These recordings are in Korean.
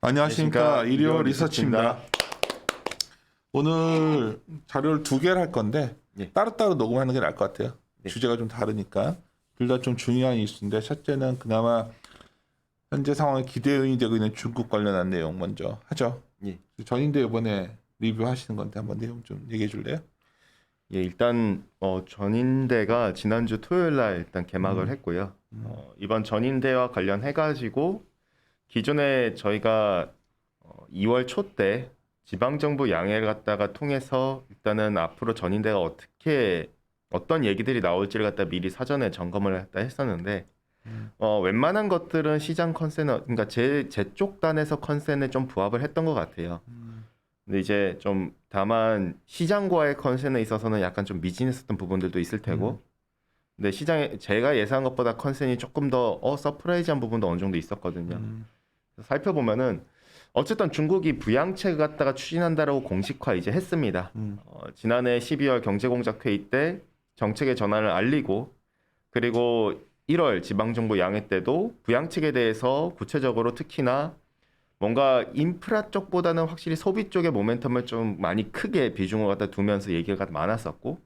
안녕하십니까. 일요 리서치입니다. 오늘 자료를 두 개를 할 건데 예. 따로따로 녹음하는 게 나을 것 같아요. 네. 주제가 좀 다르니까. 둘 다 좀 중요한 이슈인데 첫째는 그나마 현재 상황에 기대응이 되고 있는 중국 관련한 내용 먼저 하죠. 예. 전인대 이번에 리뷰하시는 건데 한번 내용 좀 얘기해 줄래요? 예, 일단 전인대가 지난주 토요일 날 일단 개막을 했고요. 이번 전인대와 관련해 가지고 기존에 저희가 2월 초 때 지방정부 양해를 갖다가 통해서 일단은 앞으로 전인대가 어떤 얘기들이 나올지를 갖다 미리 사전에 점검을 했다 했었는데 웬만한 것들은 시장 컨센서 그러니까 제 쪽 단에서 컨센에 좀 부합을 했던 것 같아요. 근데 이제 좀 다만 시장과의 컨센에 있어서는 약간 좀 미진했었던 부분들도 있을 테고 근데 시장에 제가 예상한 것보다 컨센이 조금 더 서프라이즈한 부분도 어느 정도 있었거든요. 살펴보면은 어쨌든 중국이 부양책 갖다가 추진한다라고 공식화 이제 했습니다. 지난해 12월 경제공작회의 때 정책의 전환을 알리고 그리고 1월 지방정부 양해 때도 부양책에 대해서 구체적으로 특히나 뭔가 인프라 쪽보다는 확실히 소비 쪽의 모멘텀을 좀 많이 크게 비중을 갖다 두면서 얘기가 많았었고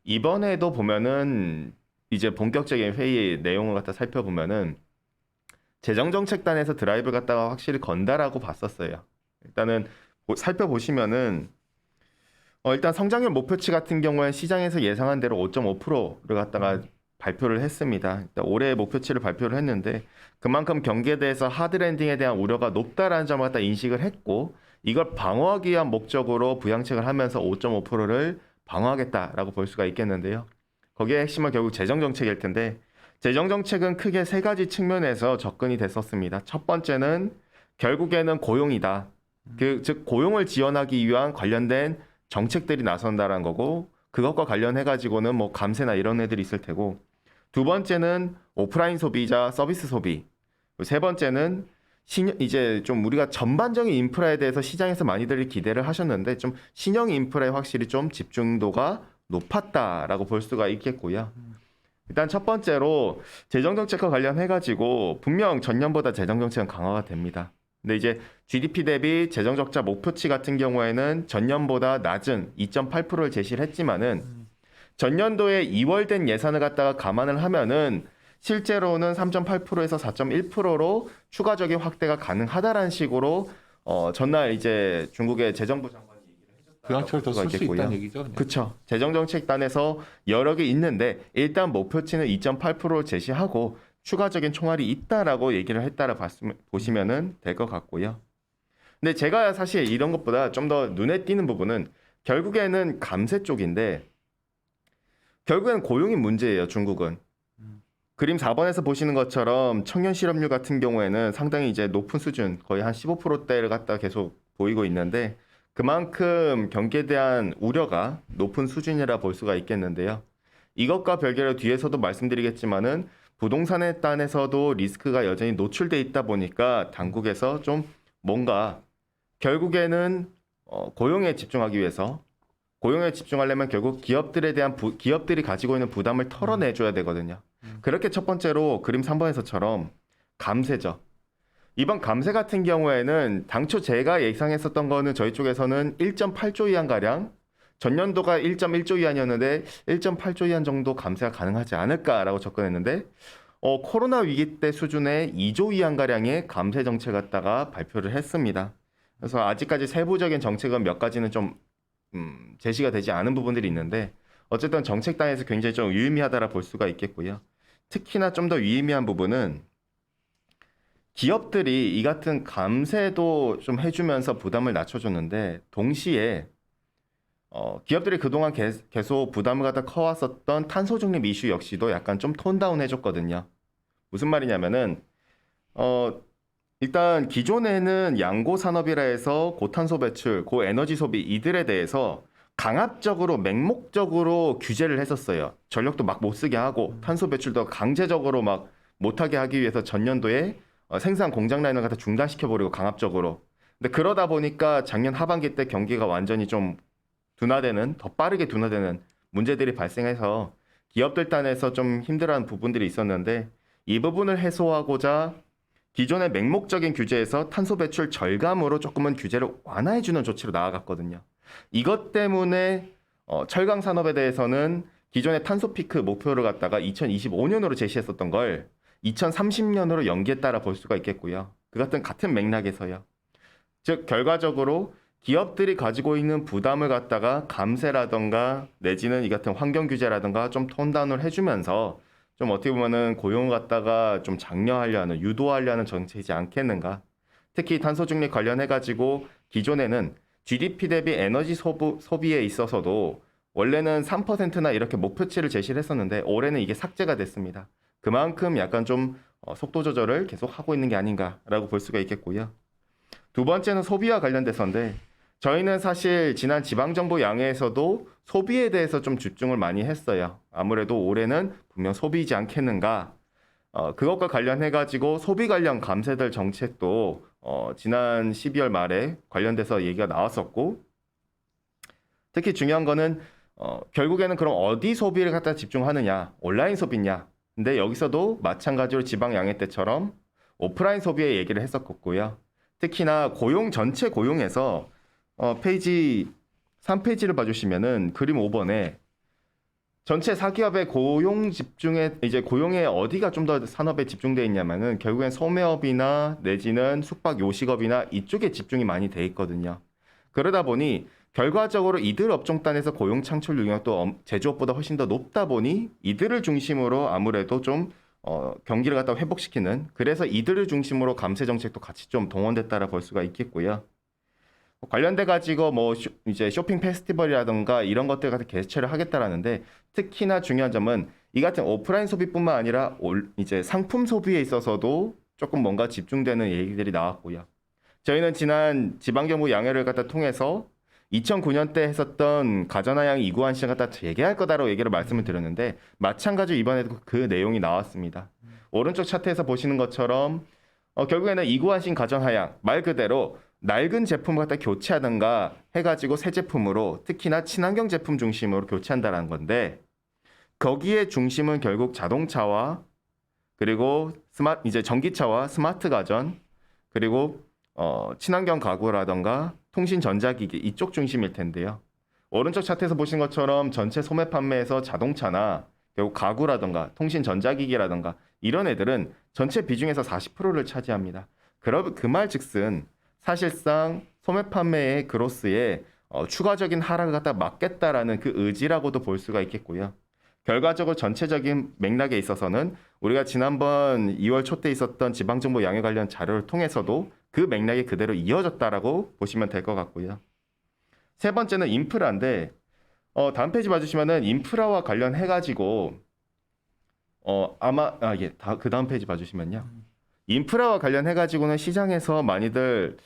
이번에도 보면은 이제 본격적인 회의 내용을 갖다 살펴보면은 재정정책단에서 드라이브를 갖다가 확실히 건다라고 봤었어요. 일단은 살펴보시면은 일단 성장률 목표치 같은 경우에 시장에서 예상한 대로 5.5%를 갖다가 발표를 했습니다. 일단 올해 목표치를 발표를 했는데 그만큼 경기에 대해서 하드랜딩에 대한 우려가 높다라는 점을 갖다 인식을 했고 이걸 방어하기 위한 목적으로 부양책을 하면서 5.5%를 방어하겠다라고 볼 수가 있겠는데요. 거기에 핵심은 결국 재정정책일 텐데 재정정책은 크게 세 가지 측면에서 접근이 됐었습니다. 첫 번째는 결국에는 고용이다. 즉 고용을 지원하기 위한 관련된 정책들이 나선다라는 거고 그것과 관련해 가지고는 뭐 감세나 이런 애들이 있을 테고 두 번째는 오프라인 소비자 서비스 소비 세 번째는 이제 좀 우리가 전반적인 인프라에 대해서 시장에서 많이들 기대를 하셨는데 좀 신형 인프라에 확실히 좀 집중도가 높았다라고 볼 수가 있겠고요. 일단 첫 번째로 재정정책과 관련해 가지고 분명 전년보다 재정정책은 강화가 됩니다. 근데 이제 GDP 대비 재정적자 목표치 같은 경우에는 전년보다 낮은 2.8%를 제시를 했지만은 전년도에 2월 된 예산을 갖다가 감안을 하면은 실제로는 3.8%에서 4.1%로 추가적인 확대가 가능하다라는 식으로 전날 이제 중국의 재정부 장관이 얘기를 해줬다고 부양책을 더 쓸 수 있겠고요. 있다는 얘기죠. 그냥. 그렇죠. 재정정책단에서 여러 개 있는데 일단 목표치는 2.8%를 제시하고 추가적인 총알이 있다라고 얘기를 했다라 보시면은 될 것 같고요. 근데 제가 사실 이런 것보다 좀 더 눈에 띄는 부분은 결국에는 감세 쪽인데 결국에는 고용이 문제예요. 중국은. 그림 4번에서 보시는 것처럼 청년 실업률 같은 경우에는 상당히 이제 높은 수준 거의 한 15%대를 갖다 계속 보이고 있는데 그만큼 경기에 대한 우려가 높은 수준이라 볼 수가 있겠는데요. 이것과 별개로 뒤에서도 말씀드리겠지만은 부동산에 단에서도 리스크가 여전히 노출돼 있다 보니까 당국에서 좀 뭔가 결국에는 고용에 집중하기 위해서 고용에 집중하려면 결국 기업들에 대한 기업들이 가지고 있는 부담을 털어내줘야 되거든요. 그렇게 첫 번째로 그림 3번에서처럼 감세죠. 이번 감세 같은 경우에는 당초 제가 예상했었던 거는 저희 쪽에서는 1.8조 위안가량 전년도가 1.1조 위안이었는데 1.8조 위안 정도 감세가 가능하지 않을까라고 접근했는데 코로나 위기 때 수준의 2조 위안가량의 감세 정책 갖다가 발표를 했습니다. 그래서 아직까지 세부적인 정책은 몇 가지는 좀 제시가 되지 않은 부분들이 있는데 어쨌든 정책단에서 굉장히 좀 유의미하다라 볼 수가 있겠고요. 특히나 좀 더 유의미한 부분은 기업들이 이 같은 감세도 좀 해주면서 부담을 낮춰줬는데 동시에 기업들이 그동안 계속 부담을 갖다 커왔었던 탄소 중립 이슈 역시도 약간 좀 톤다운 해줬거든요. 무슨 말이냐면은 일단 기존에는 양고 산업이라 해서 고탄소 배출, 고에너지 소비 이들에 대해서 강압적으로 맹목적으로 규제를 했었어요. 전력도 막 못 쓰게 하고 탄소 배출도 강제적으로 막 못하게 하기 위해서 전년도에 생산 공장 라인을 갖다 중단시켜버리고 강압적으로. 근데 그러다 보니까 작년 하반기 때 경기가 완전히 좀 더 빠르게 둔화되는 문제들이 발생해서 기업들 단에서 좀 힘들어하는 부분들이 있었는데 이 부분을 해소하고자 기존의 맹목적인 규제에서 탄소 배출 절감으로 조금은 규제를 완화해주는 조치로 나아갔거든요. 이것 때문에 철강 산업에 대해서는 기존의 탄소 피크 목표를 갖다가 2025년으로 제시했었던 걸 2030년으로 연기했다라 볼 수가 있겠고요. 그 같은 맥락에서요. 즉 결과적으로 기업들이 가지고 있는 부담을 갖다가 감세라던가 내지는 이 같은 환경 규제라던가 좀 톤다운을 해주면서 좀 어떻게 보면은 고용을 갖다가 좀 장려하려 하는 유도하려 하는 정책이지 않겠는가. 특히 탄소 중립 관련해 가지고 기존에는 GDP 대비 에너지 소비에 있어서도 원래는 3%나 이렇게 목표치를 제시를 했었는데 올해는 이게 삭제가 됐습니다. 그만큼 약간 좀 속도 조절을 계속 하고 있는 게 아닌가라고 볼 수가 있겠고요. 두 번째는 소비와 관련돼서인데 저희는 사실 지난 지방정부 양해에서도 소비에 대해서 좀 집중을 많이 했어요. 아무래도 올해는 분명 소비이지 않겠는가. 그것과 관련해가지고 소비 관련 감세될 정책도 지난 12월 말에 관련돼서 얘기가 나왔었고 특히 중요한 거는 결국에는 그럼 어디 소비를 갖다 집중하느냐, 온라인 소비냐. 근데 여기서도 마찬가지로 지방 양해 때처럼 오프라인 소비에 얘기를 했었고요. 특히나 고용 전체 고용에서 페이지 3페이지를 봐주시면은 그림 5번에 전체 사기업의 고용 집중에 이제 고용에 어디가 좀 더 산업에 집중돼 있냐면은 결국엔 소매업이나 내지는 숙박 요식업이나 이쪽에 집중이 많이 돼 있거든요. 그러다 보니 결과적으로 이들 업종단에서 고용 창출 능력도 제조업보다 훨씬 더 높다 보니 이들을 중심으로 아무래도 좀 경기를 갖다 회복시키는 그래서 이들을 중심으로 감세 정책도 같이 좀 동원됐다라 볼 수가 있겠고요. 관련돼 가지고 뭐 이제 쇼핑 페스티벌이라든가 이런 것들 같은 개최를 하겠다라는데 특히나 중요한 점은 이 같은 오프라인 소비뿐만 아니라 이제 상품 소비에 있어서도 조금 뭔가 집중되는 얘기들이 나왔고요. 저희는 지난 지방정부 양해를 갖다 통해서 2009년 때 했었던 가전화양 이구환 시장 갖다 재개할 거다라고 얘기를 말씀을 드렸는데 마찬가지로 이번에도 그 내용이 나왔습니다. 오른쪽 차트에서 보시는 것처럼 결국에는 이구환신 가전화양 말 그대로 낡은 제품을 갖다 교체하든가 해가지고 새 제품으로 특히나 친환경 제품 중심으로 교체한다는 건데 거기에 중심은 결국 자동차와 그리고 이제 전기차와 스마트 가전 그리고 친환경 가구라던가 통신 전자기기 이쪽 중심일 텐데요. 오른쪽 차트에서 보신 것처럼 전체 소매 판매에서 자동차나 결국 가구라던가 통신 전자기기라던가 이런 애들은 전체 비중에서 40%를 차지합니다. 그 말즉슨 사실상 소매 판매의 그로스에 추가적인 하락을 갖다 막겠다라는 그 의지라고도 볼 수가 있겠고요. 결과적으로 전체적인 맥락에 있어서는 우리가 지난번 2월 초 때 있었던 지방정부 양해 관련 자료를 통해서도 그 맥락이 그대로 이어졌다라고 보시면 될 것 같고요. 세 번째는 인프라인데 다음 페이지 봐주시면은 인프라와 관련해가지고 그 다음 페이지 봐주시면요. 인프라와 관련해가지고는 시장에서 많이들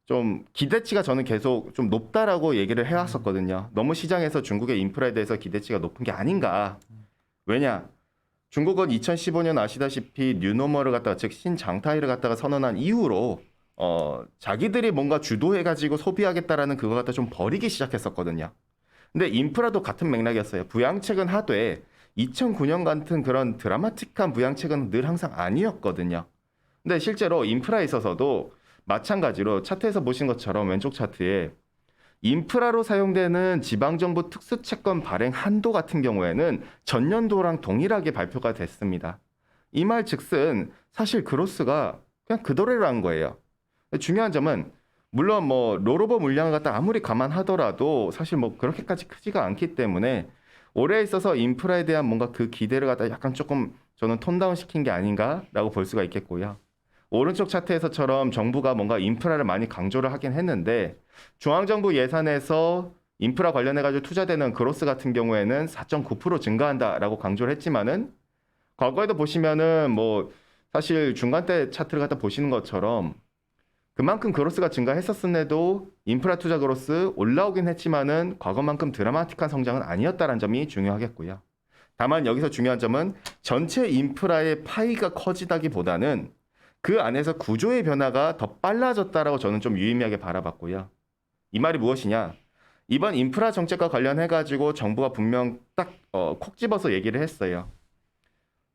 좀 기대치가 저는 계속 좀 높다라고 얘기를 해왔었거든요. 너무 시장에서 중국의 인프라에 대해서 기대치가 높은 게 아닌가. 왜냐? 중국은 2015년 아시다시피 뉴노멀을 갖다가 즉 신장타이를 갖다가 선언한 이후로 자기들이 뭔가 주도해가지고 소비하겠다라는 그거 갖다 좀 버리기 시작했었거든요. 근데 인프라도 같은 맥락이었어요. 부양책은 하되 2009년 같은 그런 드라마틱한 부양책은 늘 항상 아니었거든요. 근데 실제로 인프라에 있어서도 마찬가지로 차트에서 보신 것처럼 왼쪽 차트에 인프라로 사용되는 지방정부 특수채권 발행 한도 같은 경우에는 전년도랑 동일하게 발표가 됐습니다. 이 말 즉슨 사실 그로스가 그냥 그대로라는 거예요. 중요한 점은 물론 뭐 롤오버 물량을 갖다 아무리 감안하더라도 사실 뭐 그렇게까지 크지가 않기 때문에 올해에 있어서 인프라에 대한 뭔가 그 기대를 갖다 약간 조금 저는 톤다운 시킨 게 아닌가라고 볼 수가 있겠고요. 오른쪽 차트에서처럼 정부가 뭔가 인프라를 많이 강조를 하긴 했는데 중앙정부 예산에서 인프라 관련해가지고 투자되는 그로스 같은 경우에는 4.9% 증가한다라고 강조를 했지만은 과거에도 보시면은 뭐 사실 중간대 차트를 갖다 보시는 것처럼 그만큼 그로스가 증가했었음에도 인프라 투자 그로스 올라오긴 했지만은 과거만큼 드라마틱한 성장은 아니었다는 점이 중요하겠고요. 다만 여기서 중요한 점은 전체 인프라의 파이가 커지다기보다는 그 안에서 구조의 변화가 더 빨라졌다라고 저는 좀 유의미하게 바라봤고요. 이 말이 무엇이냐? 이번 인프라 정책과 관련해가지고 정부가 분명 딱 콕 집어서 얘기를 했어요.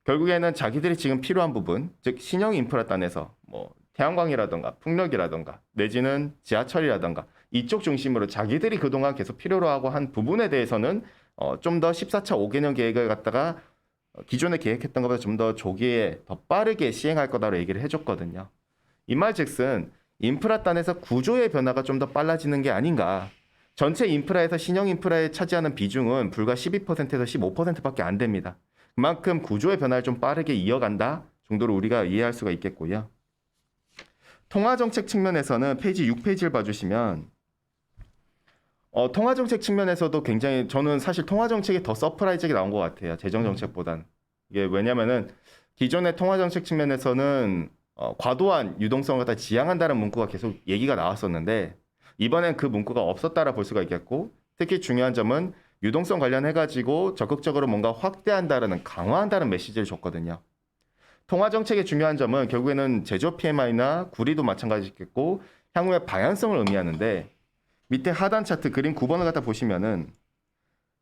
결국에는 자기들이 지금 필요한 부분, 즉 신형 인프라 단에서 뭐 태양광이라던가 풍력이라던가 내지는 지하철이라던가 이쪽 중심으로 자기들이 그동안 계속 필요로 하고 한 부분에 대해서는 좀 더 14차 5개년 계획을 갖다가 기존에 계획했던 것보다 좀 더 조기에 더 빠르게 시행할 거다로 얘기를 해줬거든요. 이 말즉슨 인프라 단에서 구조의 변화가 좀 더 빨라지는 게 아닌가. 전체 인프라에서 신형 인프라에 차지하는 비중은 불과 12%에서 15%밖에 안 됩니다. 그만큼 구조의 변화를 좀 빠르게 이어간다 정도로 우리가 이해할 수가 있겠고요. 통화정책 측면에서는 페이지 6페이지를 봐주시면 통화정책 측면에서도 굉장히 저는 사실 통화정책이 더 서프라이즈하게 나온 것 같아요. 재정정책보단. 이게 왜냐면은 기존의 통화정책 측면에서는 과도한 유동성을 갖다 지향한다는 문구가 계속 얘기가 나왔었는데 이번엔 그 문구가 없었다라 볼 수가 있겠고 특히 중요한 점은 유동성 관련해가지고 적극적으로 뭔가 확대한다라는 강화한다는 메시지를 줬거든요. 통화정책의 중요한 점은 결국에는 제조업 PMI나 구리도 마찬가지겠고 향후의 방향성을 의미하는데 밑에 하단 차트 그림 9번을 갖다 보시면은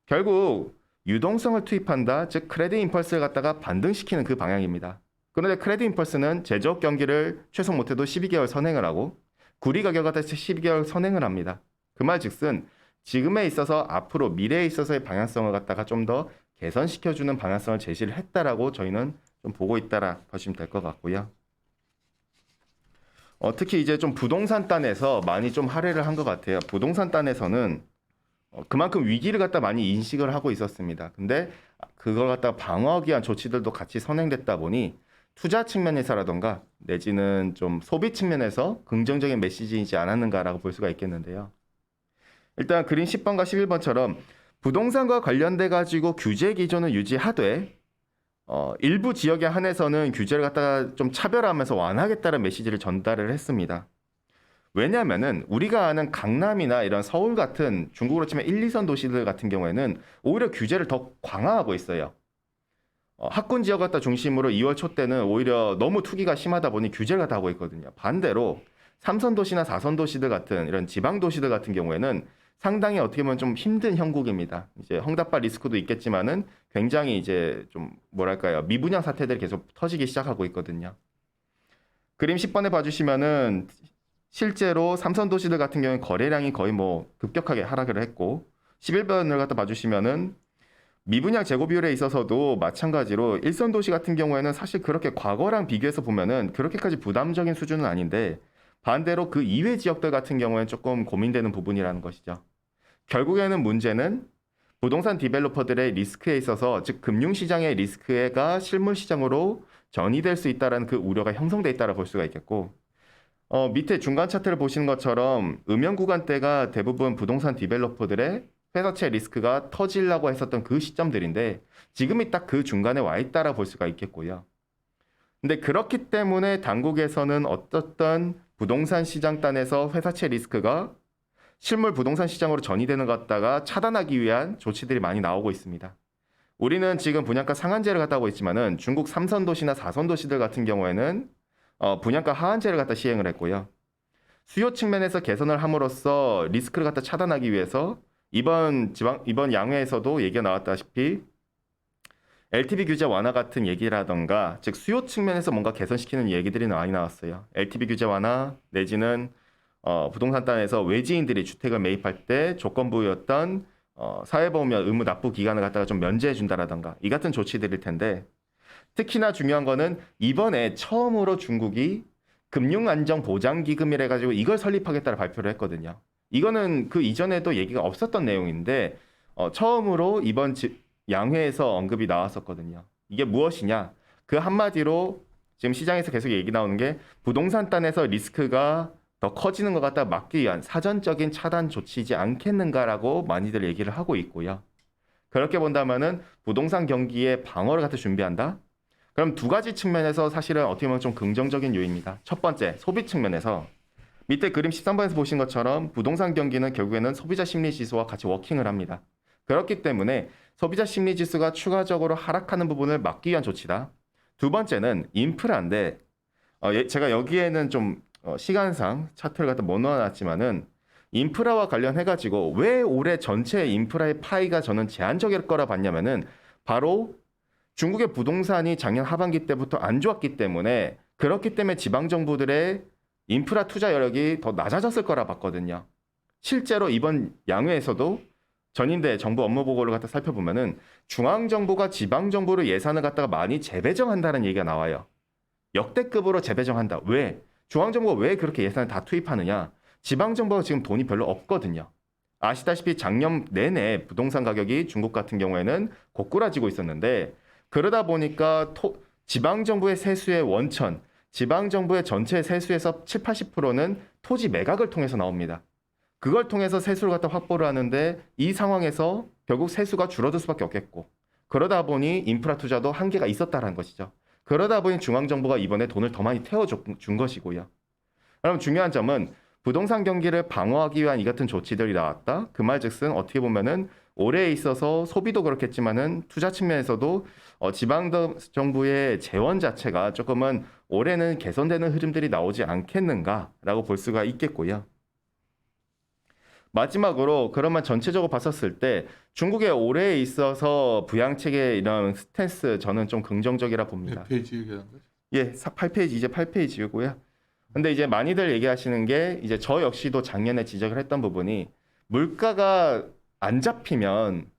결국 유동성을 투입한다, 즉 크레딧 임펄스를 갖다가 반등시키는 그 방향입니다. 그런데 크레딧 임펄스는 제조업 경기를 최소 못해도 12개월 선행을 하고 구리 가격을 갖다 12개월 선행을 합니다. 그 말즉슨 지금에 있어서 앞으로 미래에 있어서의 방향성을 갖다가 좀 더 개선시켜주는 방향성을 제시를 했다라고 저희는 좀 보고 있다라 보시면 될 것 같고요. 특히 이제 좀 부동산 단에서 많이 좀 할애를 한 것 같아요. 부동산 단에서는 그만큼 위기를 갖다 많이 인식을 하고 있었습니다. 근데 그걸 갖다 방어하기 위한 조치들도 같이 선행됐다 보니 투자 측면에서라던가 내지는 좀 소비 측면에서 긍정적인 메시지이지 않았는가라고 볼 수가 있겠는데요. 일단 그림 10번과 11번처럼 부동산과 관련돼 가지고 규제 기준을 유지하되 일부 지역에 한해서는 규제를 갖다가 좀 차별화하면서 완화하겠다는 메시지를 전달을 했습니다. 왜냐하면은 우리가 아는 강남이나 이런 서울 같은 중국으로 치면 1, 2선 도시들 같은 경우에는 오히려 규제를 더 강화하고 있어요. 학군 지역 갖다 중심으로 2월 초 때는 오히려 너무 투기가 심하다 보니 규제를 갖다 하고 있거든요. 반대로 3선 도시나 4선 도시들 같은 이런 지방 도시들 같은 경우에는 상당히 어떻게 보면 좀 힘든 형국입니다. 이제 헝다파 리스크도 있겠지만은 굉장히 이제 좀 뭐랄까요 미분양 사태들이 계속 터지기 시작하고 있거든요. 그림 10번에 봐주시면은 실제로 3선 도시들 같은 경우는 거래량이 거의 뭐 급격하게 하락을 했고 11번을 갖다 봐주시면은 미분양 재고 비율에 있어서도 마찬가지로 1선 도시 같은 경우에는 사실 그렇게 과거랑 비교해서 보면은 그렇게까지 부담적인 수준은 아닌데 반대로 그 이외 지역들 같은 경우에는 조금 고민되는 부분이라는 것이죠. 결국에는 문제는 부동산 디벨로퍼들의 리스크에 있어서 즉 금융시장의 리스크가 실물시장으로 전이될 수 있다는 그 우려가 형성돼 있다라 볼 수가 있겠고 밑에 중간 차트를 보시는 것처럼 음영 구간대가 대부분 부동산 디벨로퍼들의 회사채 리스크가 터지려고 했었던 그 시점들인데 지금이 딱 그 중간에 와 있다라 볼 수가 있겠고요. 근데 그렇기 때문에 당국에서는 어떻든 부동산 시장 단에서 회사채 리스크가 실물 부동산 시장으로 전이되는 것 갖다가 차단하기 위한 조치들이 많이 나오고 있습니다. 우리는 지금 분양가 상한제를 갖다 하고 있지만은 중국 3선 도시나 4선 도시들 같은 경우에는 분양가 하한제를 갖다 시행을 했고요. 수요 측면에서 개선을 함으로써 리스크를 갖다 차단하기 위해서 이번 양회에서도 얘기가 나왔다시피 LTV 규제 완화 같은 얘기라던가 즉 수요 측면에서 뭔가 개선시키는 얘기들이 많이 나왔어요. LTV 규제 완화 내지는 부동산 단에서 외지인들이 주택을 매입할 때 조건부였던 사회보험 의무 납부 기간을 갖다가 좀 면제해 준다라던가 이 같은 조치들일 텐데 특히나 중요한 거는 이번에 처음으로 중국이 금융안정보장기금이라 가지고 이걸 설립하겠다를 발표를 했거든요. 이거는 그 이전에도 얘기가 없었던 내용인데 처음으로 이번 양회에서 언급이 나왔었거든요. 이게 무엇이냐? 그 한마디로 지금 시장에서 계속 얘기 나오는 게 부동산 단에서 리스크가 더 커지는 것 같다 막기 위한 사전적인 차단 조치이지 않겠는가라고 많이들 얘기를 하고 있고요. 그렇게 본다면은 부동산 경기의 방어를 갖다 준비한다? 그럼 두 가지 측면에서 사실은 어떻게 보면 좀 긍정적인 요인입니다. 첫 번째, 소비 측면에서 밑에 그림 13번에서 보신 것처럼 부동산 경기는 결국에는 소비자 심리 지수와 같이 워킹을 합니다. 그렇기 때문에 소비자 심리 지수가 추가적으로 하락하는 부분을 막기 위한 조치다. 두 번째는 인프라인데 제가 여기에는 좀 시간상 차트를 갖다 못 넣어놨지만은 인프라와 관련해가지고 왜 올해 전체 인프라의 파이가 저는 제한적일 거라 봤냐면은 바로 중국의 부동산이 작년 하반기 때부터 안 좋았기 때문에 그렇기 때문에 지방 정부들의 인프라 투자 여력이 더 낮아졌을 거라 봤거든요. 실제로 이번 양회에서도 전인대 정부 업무 보고를 갖다 살펴보면은 중앙 정부가 지방 정부로 예산을 갖다가 많이 재배정한다는 얘기가 나와요. 역대급으로 재배정한다. 왜? 중앙 정부가 왜 그렇게 예산을 다 투입하느냐? 지방 정부가 지금 돈이 별로 없거든요. 아시다시피 작년 내내 부동산 가격이 중국 같은 경우에는 고꾸라지고 있었는데 그러다 보니까 지방 정부의 세수의 원천, 지방 정부의 전체 세수에서 7, 80%는 토지 매각을 통해서 나옵니다. 그걸 통해서 세수를 갖다 확보를 하는데 이 상황에서 결국 세수가 줄어들 수밖에 없겠고 그러다 보니 인프라 투자도 한계가 있었다라는 것이죠. 그러다 보니 중앙정부가 이번에 돈을 더 많이 태워준 것이고요. 그럼 중요한 점은 부동산 경기를 방어하기 위한 이 같은 조치들이 나왔다. 그 말즉슨 어떻게 보면은 올해에 있어서 소비도 그렇겠지만은 투자 측면에서도 지방 정부의 재원 자체가 조금은 올해는 개선되는 흐름들이 나오지 않겠는가라고 볼 수가 있겠고요. 마지막으로 그러면 전체적으로 봤었을 때 중국의 올해에 있어서 부양책의 이런 스탠스 저는 좀 긍정적이라 봅니다. 몇 페이지 얘기하는 거죠? 예, 8페이지 이제 8페이지고요. 근데 이제 많이들 얘기하시는 게 이제 저 역시도 작년에 지적을 했던 부분이 물가가 안 잡히면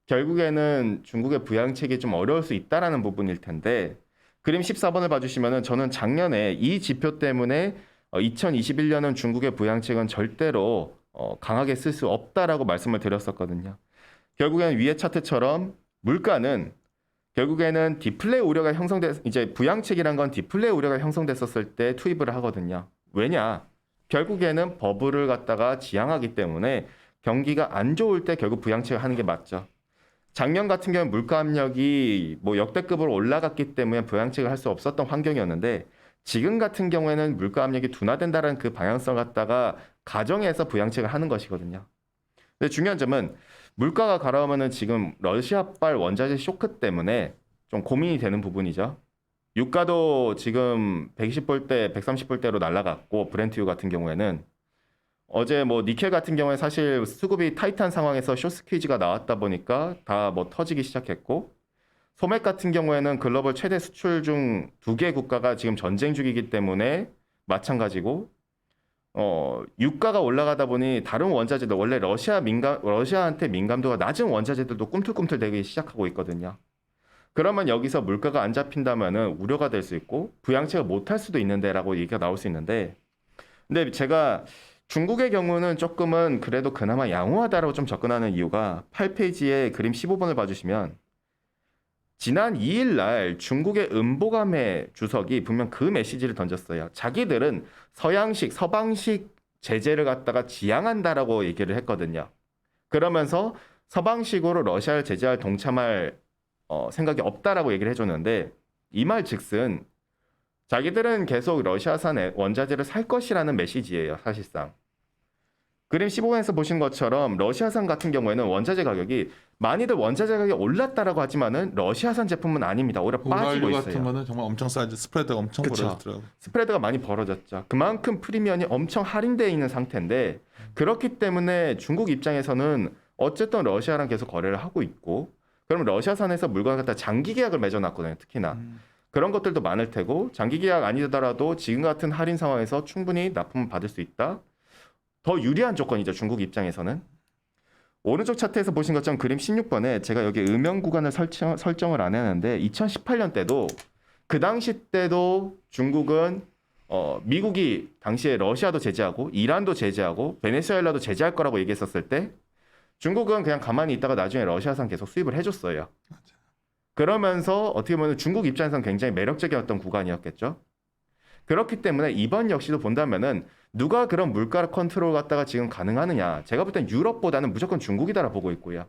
결국에는 중국의 부양책이 좀 어려울 수 있다라는 부분일 텐데 그림 14번을 봐주시면은 저는 작년에 이 지표 때문에 2021년은 중국의 부양책은 절대로 강하게 쓸 수 없다라고 말씀을 드렸었거든요. 결국에는 위에 차트처럼 물가는 결국에는 디플레 우려가 이제 부양책이란 건 디플레 우려가 형성됐었을 때 투입을 하거든요. 왜냐? 결국에는 버블을 갖다가 지향하기 때문에 경기가 안 좋을 때 결국 부양책을 하는 게 맞죠. 작년 같은 경우는 물가 압력이 뭐 역대급으로 올라갔기 때문에 부양책을 할 수 없었던 환경이었는데 지금 같은 경우에는 물가 압력이 둔화된다는 그 방향성 갖다가 가정해서 부양책을 하는 것이거든요. 근데 중요한 점은 물가가 가라앉으면은 지금 러시아발 원자재 쇼크 때문에 좀 고민이 되는 부분이죠. 유가도 지금 120불대, 130불대로 날아갔고 브렌트유 같은 경우에는 어제 뭐 니켈 같은 경우에 사실 수급이 타이트한 상황에서 숏스퀴즈가 나왔다 보니까 다 뭐 터지기 시작했고 소맥 같은 경우에는 글로벌 최대 수출 중 2개 국가가 지금 전쟁 중이기 때문에 마찬가지고 유가가 올라가다 보니 다른 원자재들 원래 러시아한테 민감도가 낮은 원자재들도 꿈틀꿈틀 되기 시작하고 있거든요. 그러면 여기서 물가가 안 잡힌다면은 우려가 될 수 있고 부양책을 못 할 수도 있는데라고 얘기가 나올 수 있는데 근데 제가 중국의 경우는 조금은 그래도 그나마 양호하다라고 좀 접근하는 이유가 8페이지에 그림 15번을 봐주시면 지난 2일 날 중국의 은보감의 주석이 분명 그 메시지를 던졌어요. 자기들은 서방식 제재를 갖다가 지향한다라고 얘기를 했거든요. 그러면서 서방식으로 러시아를 제재할 동참할 생각이 없다라고 얘기를 해줬는데 이 말 즉슨 자기들은 계속 러시아산 원자재를 살 것이라는 메시지예요. 사실상. 그림 15번에서 보신 것처럼 러시아산 같은 경우에는 원자재 가격이 많이들 원자재 가격이 올랐다라고 하지만은 러시아산 제품은 아닙니다. 오히려 빠지고 있어요. 같은 거는 정말 엄청 싸지. 스프레드가 엄청 그쵸. 벌어졌더라고요. 스프레드가 많이 벌어졌죠. 그만큼 프리미엄이 엄청 할인되어 있는 상태인데 그렇기 때문에 중국 입장에서는 어쨌든 러시아랑 계속 거래를 하고 있고 그럼 러시아산에서 물건을 갖다 장기 계약을 맺어놨거든요. 특히나. 그런 것들도 많을 테고 장기 계약 아니더라도 지금 같은 할인 상황에서 충분히 납품을 받을 수 있다. 더 유리한 조건이죠. 중국 입장에서는. 오른쪽 차트에서 보신 것처럼 그림 16번에 제가 여기 음영 구간을 설정을 안 했는데 2018년 때도 그 당시 때도 중국은 미국이 당시에 러시아도 제재하고 이란도 제재하고 베네수엘라도 제재할 거라고 얘기했었을 때 중국은 그냥 가만히 있다가 나중에 러시아산 계속 수입을 해줬어요. 그러면서 어떻게 보면 중국 입장에서는 굉장히 매력적이었던 구간이었겠죠. 그렇기 때문에 이번 역시도 본다면은 누가 그런 물가 컨트롤 갖다가 지금 가능하느냐. 제가 볼 땐 유럽보다는 무조건 중국이다라 보고 있고요.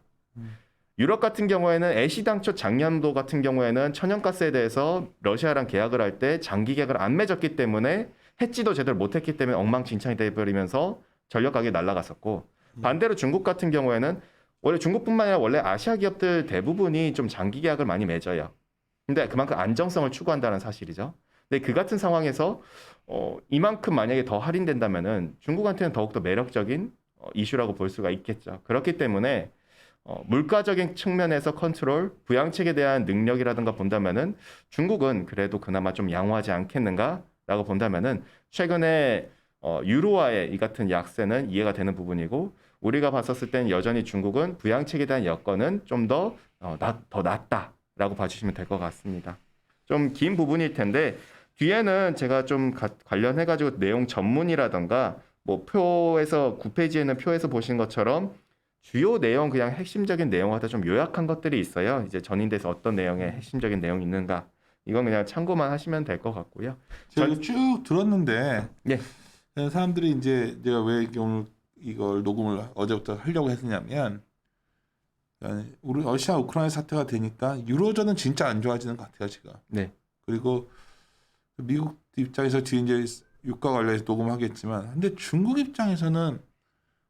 유럽 같은 경우에는 애시당초 작년도 같은 경우에는 천연가스에 대해서 러시아랑 계약을 할 때 장기 계약을 안 맺었기 때문에 해지도 제대로 못했기 때문에 엉망진창이 돼버리면서 전력 가격이 날아갔었고 반대로 중국 같은 경우에는 원래 중국뿐만 아니라 원래 아시아 기업들 대부분이 좀 장기 계약을 많이 맺어요. 근데 그만큼 안정성을 추구한다는 사실이죠. 근데 그 같은 상황에서 이만큼 만약에 더 할인된다면은 중국한테는 더욱더 매력적인 이슈라고 볼 수가 있겠죠. 그렇기 때문에 물가적인 측면에서 컨트롤, 부양책에 대한 능력이라든가 본다면은 중국은 그래도 그나마 좀 양호하지 않겠는가라고 본다면은 최근에 유로화의 이 같은 약세는 이해가 되는 부분이고 우리가 봤었을 땐 여전히 중국은 부양책에 대한 여건은 좀 더 낫다라고 봐주시면 될 것 같습니다. 좀 긴 부분일 텐데 뒤에는 제가 좀 관련해가지고 내용 전문이라던가 뭐 표에서 9페이지에는 표에서 보신 것처럼 주요 내용 그냥 핵심적인 내용을 다 좀 요약한 것들이 있어요. 이제 전인대에서 어떤 내용의 핵심적인 내용이 있는가 이건 그냥 참고만 하시면 될 것 같고요. 제가 쭉 들었는데 네. 사람들이 이제 내가 왜 오늘 이걸 녹음을 어제부터 하려고 했냐면 우리 러시아 우크라이나 사태가 되니까 유로존은 진짜 안 좋아지는 것 같아요 지금. 네. 그리고 미국 입장에서 뒤에 이제 유가 관련해서 녹음하겠지만, 근데 중국 입장에서는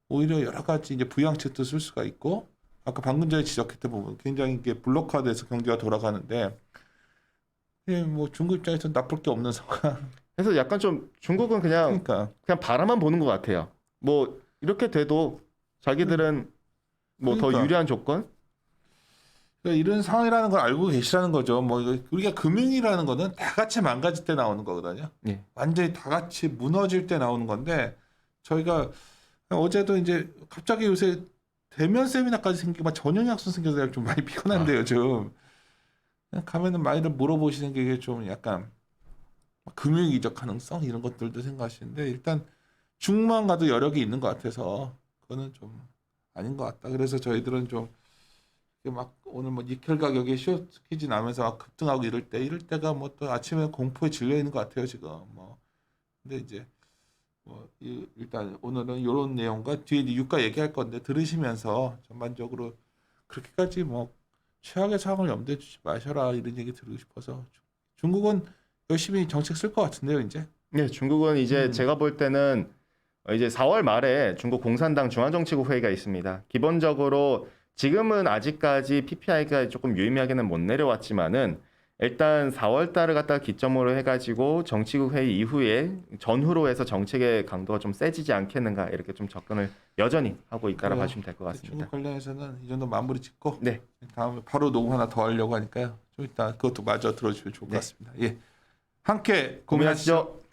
오히려 여러 가지 이제 부양책도 쓸 수가 있고, 아까 방금 전에 지적했던 부분 굉장히 이게 블록화돼서 경제가 돌아가는데, 뭐 중국 입장에서 나쁠 게 없는 상황. 그래서 약간 좀 중국은 그냥 바라만 보는 것 같아요. 뭐 이렇게 돼도 자기들은 뭐 더 유리한 조건? 그러니까 이런 상황이라는 걸 알고 계시라는 거죠. 뭐 우리가 금융이라는 거는 다 같이 망가질 때 나오는 거거든요. 예. 완전히 다 같이 무너질 때 나오는 건데 저희가 어제도 이제 갑자기 요새 대면 세미나까지 생기고 막 전형 약속 생겨서 좀 많이 피곤한데요. 좀 그냥 가면은 많이들 물어보시는 게 이게 좀 약간 금융 이적 가능성 이런 것들도 생각하시는데 일단 중국만 가도 여력이 있는 것 같아서 그거는 좀 아닌 것 같다. 그래서 저희들은 좀 막 오늘 뭐 니켈 가격이 숏스퀴즈 나면서 막 급등하고 이럴 때가 뭐 또 아침에 공포에 질려 있는 것 같아요 지금. 뭐 근데 이제 뭐 일단 오늘은 이런 내용과 뒤에 이제 유가 얘기할 건데 들으시면서 전반적으로 그렇게까지 뭐 최악의 상황을 염두에 두지 마셔라 이런 얘기 드리고 싶어서 중국은 열심히 정책 쓸 것 같은데요 이제. 네, 중국은 이제 제가 볼 때는 이제 4월 말에 중국 공산당 중앙정치국 회의가 있습니다. 기본적으로 지금은 아직까지 PPI가 조금 유의미하게는 못 내려왔지만은 일단 4월 달을 갖다가 기점으로 해가지고 정치국 회의 이후에 전후로 해서 정책의 강도가 좀 세지지 않겠는가 이렇게 좀 접근을 여전히 하고 있다라 봐주시면 될 것 같습니다. 중국 관련해서는 이 정도 마무리 짓고 네. 다음에 바로 녹음 하나 더 하려고 하니까요. 좀 이따 그것도 마저 들어주시면 좋을 것 같습니다. 예, 함께 고민하시죠.